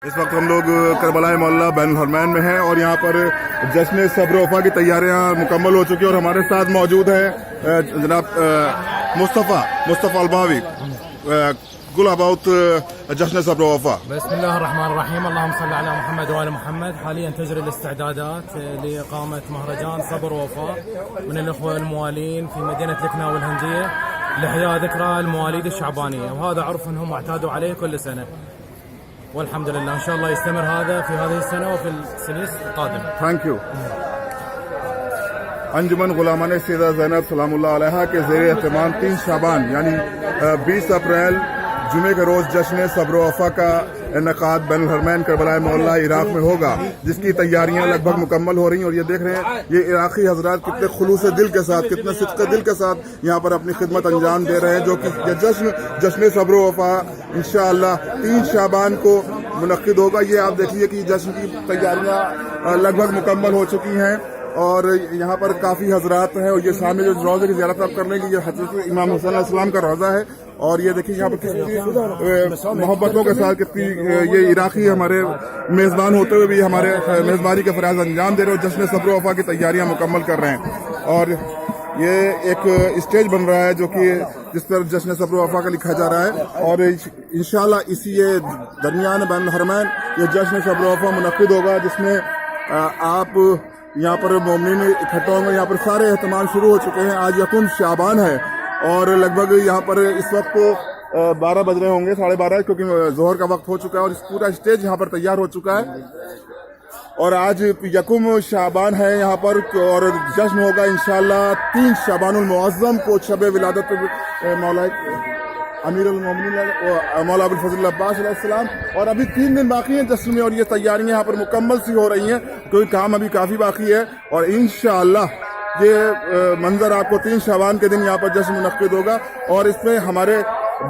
इस वक्त हम लोग करबला मोहल्ला बैनुल हरमैन में हैं और यहाँ पर जश्न सब्र वफा की तैयारियां मुकम्मल हो चुकी हैं और हमारे साथ मौजूद हैं जनाब मुस्तफ़ा अलबावी। गुल अबाउट जश्न सब्र वफा। बिस्मिल्लाहिर्रहमानिर्रहीम अल्लाहुम्मा सल्ली अला मुहम्मद व आले मुहम्मद। حاليا تجري الاستعدادات لإقامة مهرجان صبر ووفاء من الإخوة الموالين في مدينة لكنا والهندية لإحياء ذكرى المواليد الشعبانية، وهذا عرف هم اعتادوا عليه كل سنة، والحمد لله ان شاء الله يستمر هذا في هذه السنة وفي السنين القادمة. Thank you. अंजुमन गुलामान सैयदा ज़ैनब सलामुल्लाह अलैहा के ज़ेर एहतमाम 3 शाबान यानी 20 अप्रैल जुमे के रोज जश्न सब्र वफा का इनकाद बैनुल हरमैन करबला मोहल्ला इराक में होगा, जिसकी तैयारियां लगभग मुकम्मल हो रही हैं। और ये देख रहे हैं ये इराकी हजरात कितने खुलूस दिल के साथ, कितने सिद्क़ दिल के साथ यहाँ पर अपनी खिदमत अंजाम दे रहे हैं, जो कि ये जश्न सब्र वफा इंशाअल्लाह 3 शाबान को मुनक्किद होगा। ये आप देखिए कि जश्न की तैयारियां लगभग मुकम्मल हो चुकी हैं और यहाँ पर काफ़ी हजरात हैं। और ये सामने जो रोज़े की ज़ियारत आप करने की, ये हज़रत इमाम हुसैन अलैहिस्सलाम का रोज़ा है। और ये देखिए यहाँ पर कितनी मोहब्बतों के साथ कितनी ये इराकी हमारे मेज़बान होते हुए भी हमारे मेज़बानी के फ़राज़ अंजाम दे रहे हो, जश्न सब्र वफा की तैयारियाँ मुकम्मल कर रहे हैं। और ये एक स्टेज बन रहा है जो कि जिस पर जश्न सब्र वफा का लिखा जा रहा है और इंशाअल्लाह इसी ये दरमियान बैनुल हरमैन ये जश्न सब्र वफा मुनक्किद होगा, जिसमें आप यहाँ पर मोमिन इकट्ठा होंगे। यहाँ पर सारे एहतमाम शुरू हो चुके हैं। आज यकुम शाबान है और लगभग यहाँ पर इस वक्त 12 बज रहे होंगे, 12:30, क्योंकि जोहर का वक्त हो चुका है और इस पूरा स्टेज यहाँ पर तैयार हो चुका है। और आज यकुम शाबान है यहाँ पर और जश्न होगा इंशाअल्लाह 3 शाबानुल मुअज़्ज़म को शब विलादत मौला अमीरुल मोमिनीन मौला अबुल फज़ल अब्बास अलैहिस्सलाम। और अभी 3 दिन बाकी हैं जश्न में और ये तैयारियां यहाँ पर मुकम्मल सी हो रही हैं, क्योंकि काम अभी काफ़ी बाकी है। और इंशाअल्लाह ये मंजर आपको 3 शाबान के दिन यहाँ पर जश्न मुनक्किद होगा। और इसमें हमारे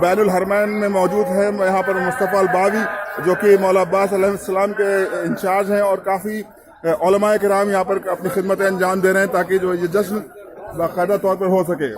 बैनुल हरमैन में मौजूद है यहाँ पर मुस्तफ़ा अलबावी, जो कि मौला अब्बास अलैहिस्सलाम के इंचार्ज हैं और काफ़ी उलमाए किराम यहाँ पर अपनी खिदमतें अंजाम दे रहे हैं ताकि जो ये जश्न बाकायदा तौर पर हो सके।